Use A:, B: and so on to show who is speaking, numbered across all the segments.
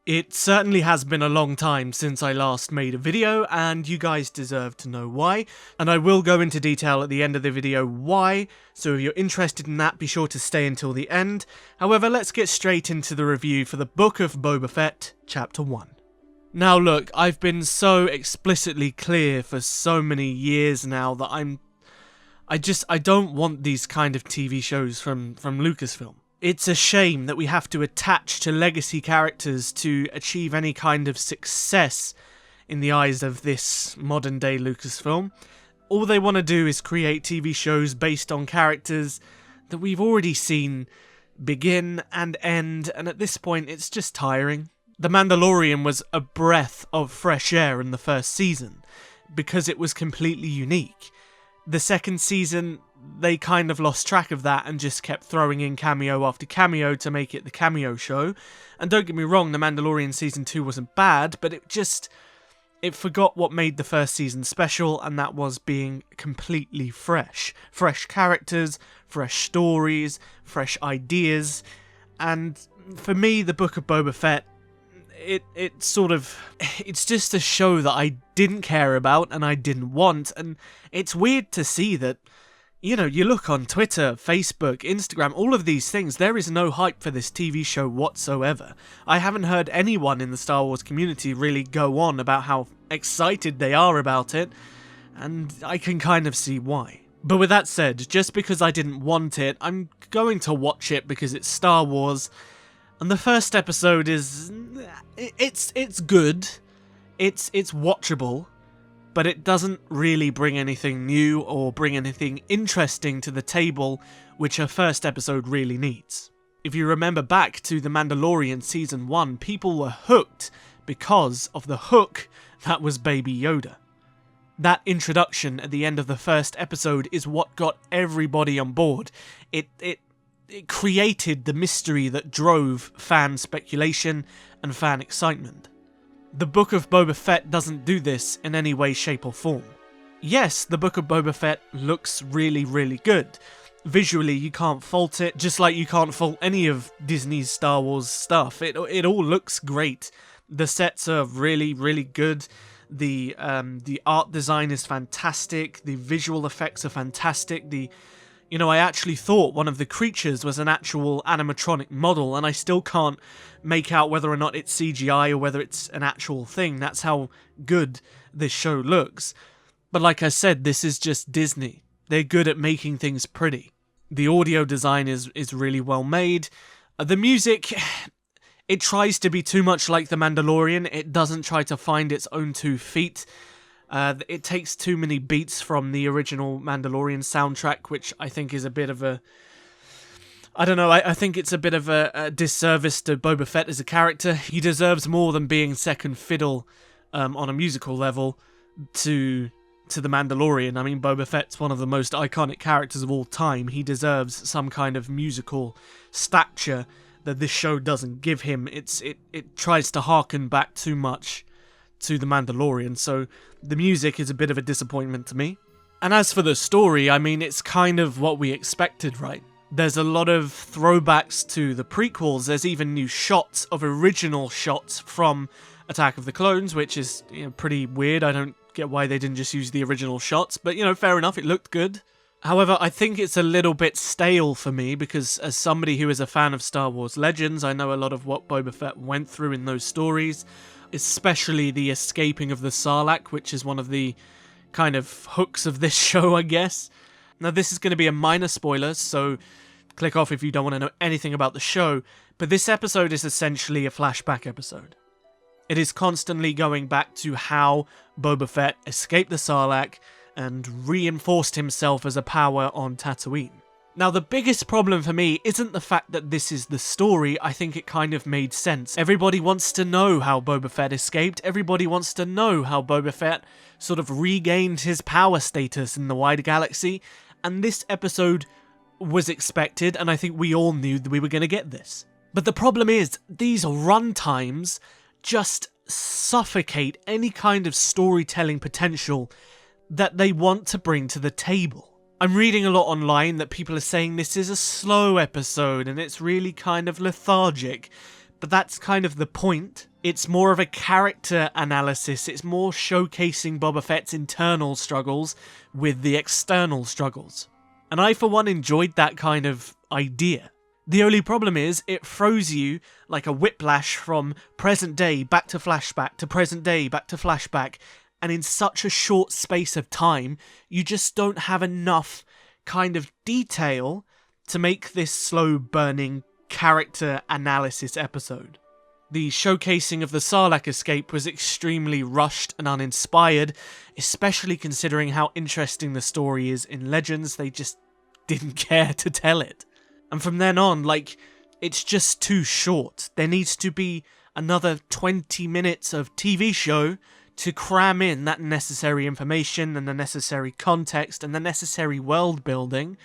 A: It certainly has been a long time since I last made a video, and you guys deserve to know why, and I will go into detail at the end of the video why, so if you're interested in that, be sure to stay until the end. However, let's get straight into the review for the Book of Boba Fett, Chapter 1. Now look, I've been so explicitly clear for so many years now that I don't want these kind of TV shows from Lucasfilm. It's a shame that we have to attach to legacy characters to achieve any kind of success in the eyes of this modern day Lucasfilm. All they want to do is create TV shows based on characters that we've already seen begin and end, and at this point it's just tiring. The Mandalorian was a breath of fresh air in the first season, because it was completely unique. The second season, they kind of lost track of that and just kept throwing in cameo after cameo to make it the cameo show. And don't get me wrong, The Mandalorian Season 2 wasn't bad, but it forgot what made the first season special, and that was being completely fresh. Fresh characters, fresh stories, fresh ideas, and for me, the Book of Boba Fett, it's just a show that I didn't care about and I didn't want, and it's weird to see that, you know, you look on Twitter, Facebook, Instagram, all of these things, there is no hype for this TV show whatsoever. I haven't heard anyone in the Star Wars community really go on about how excited they are about it, and I can kind of see why. But with that said, just because I didn't want it, I'm going to watch it because it's Star Wars. And the first episode is, it's good, it's watchable, but it doesn't really bring anything new or bring anything interesting to the table, which a first episode really needs. If you remember back to The Mandalorian Season 1, people were hooked because of the hook that was Baby Yoda. That introduction at the end of the first episode is what got everybody on board. It created the mystery that drove fan speculation and fan excitement. The Book of Boba Fett doesn't do this in any way, shape or form. Yes, the Book of Boba Fett looks really, really good. Visually, you can't fault it, just like you can't fault any of Disney's Star Wars stuff. It all looks great. The sets are really, really good. The art design is fantastic. The visual effects are fantastic. I actually thought one of the creatures was an actual animatronic model, and I still can't make out whether or not it's CGI or whether it's an actual thing. That's how good this show looks. But like I said, this is just Disney. They're good at making things pretty. The audio design is really well made. The music, it tries to be too much like The Mandalorian. It doesn't try to find its own 2 feet. It takes too many beats from the original Mandalorian soundtrack, which I think is a bit of a... I don't know, I think it's a bit of a disservice to Boba Fett as a character. He deserves more than being second fiddle on a musical level to The Mandalorian. I mean, Boba Fett's one of the most iconic characters of all time. He deserves some kind of musical stature that this show doesn't give him. It tries to harken back too much to The Mandalorian, so the music is a bit of a disappointment to me. And as for the story, I mean, it's kind of what we expected, right? There's a lot of throwbacks to the prequels. There's even new shots of original shots from Attack of the Clones, which is, pretty weird. I don't get why they didn't just use the original shots, but, fair enough, it looked good. However, I think it's a little bit stale for me, because as somebody who is a fan of Star Wars Legends, I know a lot of what Boba Fett went through in those stories, especially the escaping of the Sarlacc, which is one of the kind of hooks of this show, I guess. Now, this is going to be a minor spoiler, so click off if you don't want to know anything about the show, but this episode is essentially a flashback episode. It is constantly going back to how Boba Fett escaped the Sarlacc and reinforced himself as a power on Tatooine. Now, the biggest problem for me isn't the fact that this is the story. I think it kind of made sense. Everybody wants to know how Boba Fett escaped. Everybody wants to know how Boba Fett sort of regained his power status in the wider galaxy. And this episode was expected, and I think we all knew that we were going to get this. But the problem is, these run times just suffocate any kind of storytelling potential that they want to bring to the table. I'm reading a lot online that people are saying this is a slow episode and it's really kind of lethargic. but that's kind of the point. It's more of a character analysis. It's more showcasing Boba Fett's internal struggles with the external struggles. And I, for one, enjoyed that kind of idea. The only problem is, it throws you like a whiplash from present day back to flashback to present day back to flashback, and in such a short space of time, you just don't have enough kind of detail to make this slow-burning character analysis episode. The showcasing of the Sarlacc escape was extremely rushed and uninspired, especially considering how interesting the story is in Legends. They just didn't care to tell it. And from then on, it's just too short. There needs to be another 20 minutes of TV show to cram in that necessary information and the necessary context and the necessary world building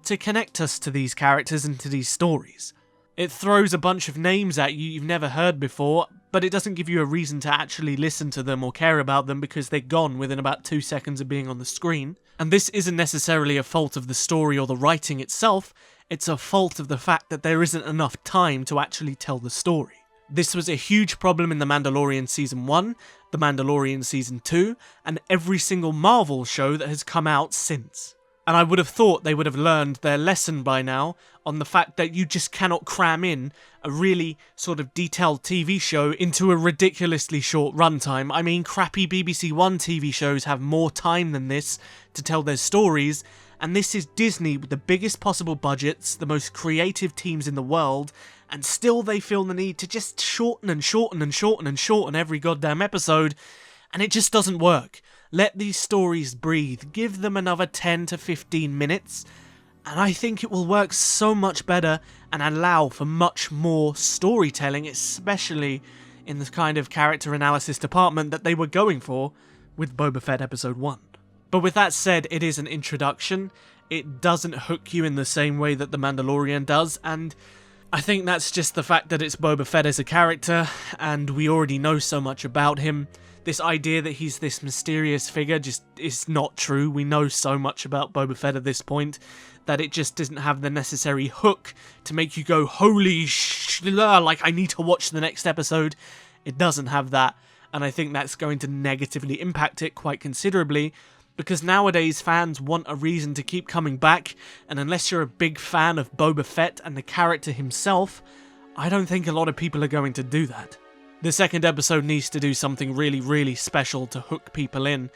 A: to connect us to these characters and to these stories. It throws a bunch of names at you you've never heard before, but it doesn't give you a reason to actually listen to them or care about them because they're gone within about 2 seconds of being on the screen. And this isn't necessarily a fault of the story or the writing itself, it's a fault of the fact that there isn't enough time to actually tell the story. This was a huge problem in The Mandalorian Season 1, The Mandalorian Season 2, and every single Marvel show that has come out since. And I would have thought they would have learned their lesson by now on the fact that you just cannot cram in a really sort of detailed TV show into a ridiculously short runtime. I mean, crappy BBC One TV shows have more time than this to tell their stories, and this is Disney with the biggest possible budgets, the most creative teams in the world, and still they feel the need to just shorten and shorten and shorten and shorten every goddamn episode, and it just doesn't work. Let these stories breathe, give them another 10 to 15 minutes, and I think it will work so much better and allow for much more storytelling, especially in the kind of character analysis department that they were going for with Boba Fett Episode 1. But with that said, it is an introduction. It doesn't hook you in the same way that The Mandalorian does, and I think that's just the fact that it's Boba Fett as a character, and we already know so much about him. This idea that he's this mysterious figure just is not true. We know so much about Boba Fett at this point that it just doesn't have the necessary hook to make you go, holy like I need to watch the next episode. It doesn't have that, and I think that's going to negatively impact it quite considerably, because nowadays fans want a reason to keep coming back, and unless you're a big fan of Boba Fett and the character himself, I don't think a lot of people are going to do that. The second episode needs to do something really, really special to hook people in.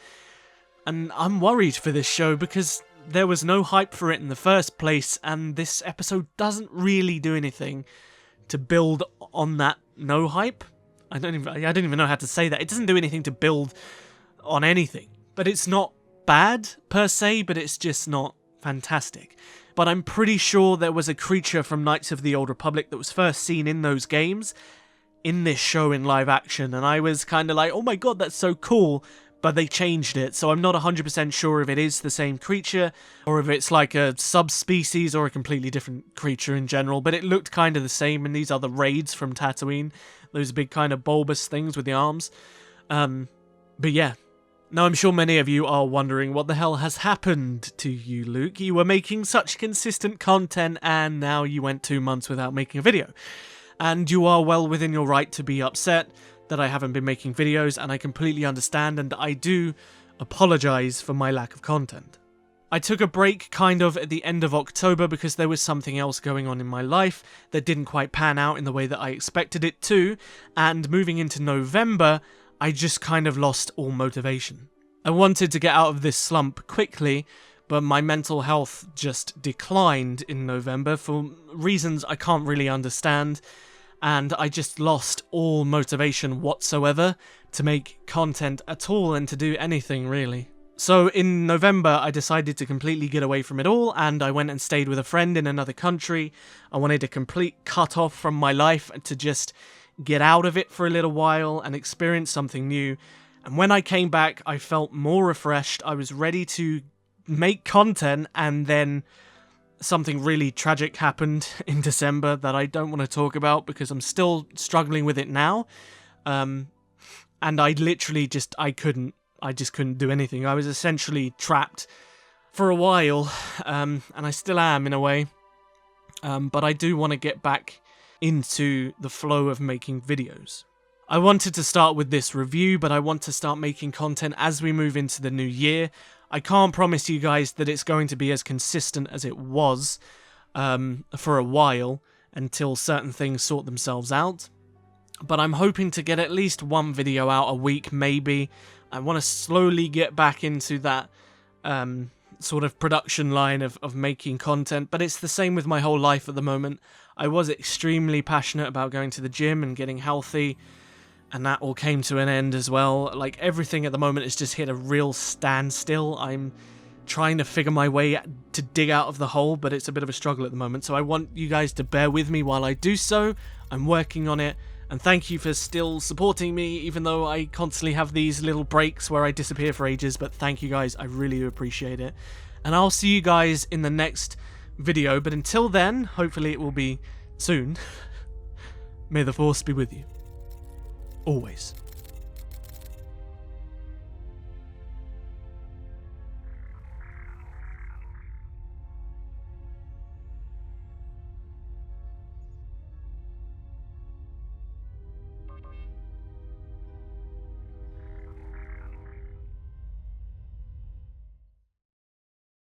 A: And I'm worried for this show because there was no hype for it in the first place, and this episode doesn't really do anything to build on that no hype. I don't even know how to say that. It doesn't do anything to build on anything. But it's not bad per se, but it's just not fantastic. But I'm pretty sure there was a creature from Knights of the Old Republic that was first seen in those games in this show in live action, and I was kind of like, oh my god, that's so cool, but they changed it, so I'm not 100% sure if it is the same creature, or if it's like a subspecies or a completely different creature in general, but it looked kind of the same in these other raids from Tatooine, those big kind of bulbous things with the arms. But yeah. Now I'm sure many of you are wondering what the hell has happened to you, Luke. You were making such consistent content, and now you went 2 months without making a video. And you are well within your right to be upset that I haven't been making videos, and I completely understand, and I do apologise for my lack of content. I took a break kind of at the end of October because there was something else going on in my life that didn't quite pan out in the way that I expected it to, and moving into November, I just kind of lost all motivation. I wanted to get out of this slump quickly, but my mental health just declined in November for reasons I can't really understand, and I just lost all motivation whatsoever to make content at all and to do anything really. So in November I decided to completely get away from it all, and I went and stayed with a friend in another country. I wanted a complete cut off from my life to just get out of it for a little while and experience something new. And when I came back, I felt more refreshed. I was ready to make content, and then something really tragic happened in December that I don't want to talk about because I'm still struggling with it now. And I literally just couldn't do anything. I was essentially trapped for a while, and I still am in a way. But I do want to get back into the flow of making videos. I wanted to start with this review, but I want to start making content as we move into the new year. I can't promise you guys that it's going to be as consistent as it was for a while until certain things sort themselves out. But I'm hoping to get at least one video out a week, maybe. I want to slowly get back into that sort of production line of making content, but it's the same with my whole life at the moment. I was extremely passionate about going to the gym and getting healthy, and that all came to an end as well. Like, everything at the moment has just hit a real standstill. I'm trying to figure my way to dig out of the hole, but it's a bit of a struggle at the moment, so I want you guys to bear with me while I do so. I'm working on it, and thank you for still supporting me, even though I constantly have these little breaks where I disappear for ages, but thank you guys, I really appreciate it. And I'll see you guys in the next video, but until then, hopefully it will be soon, may the force be with you. Always.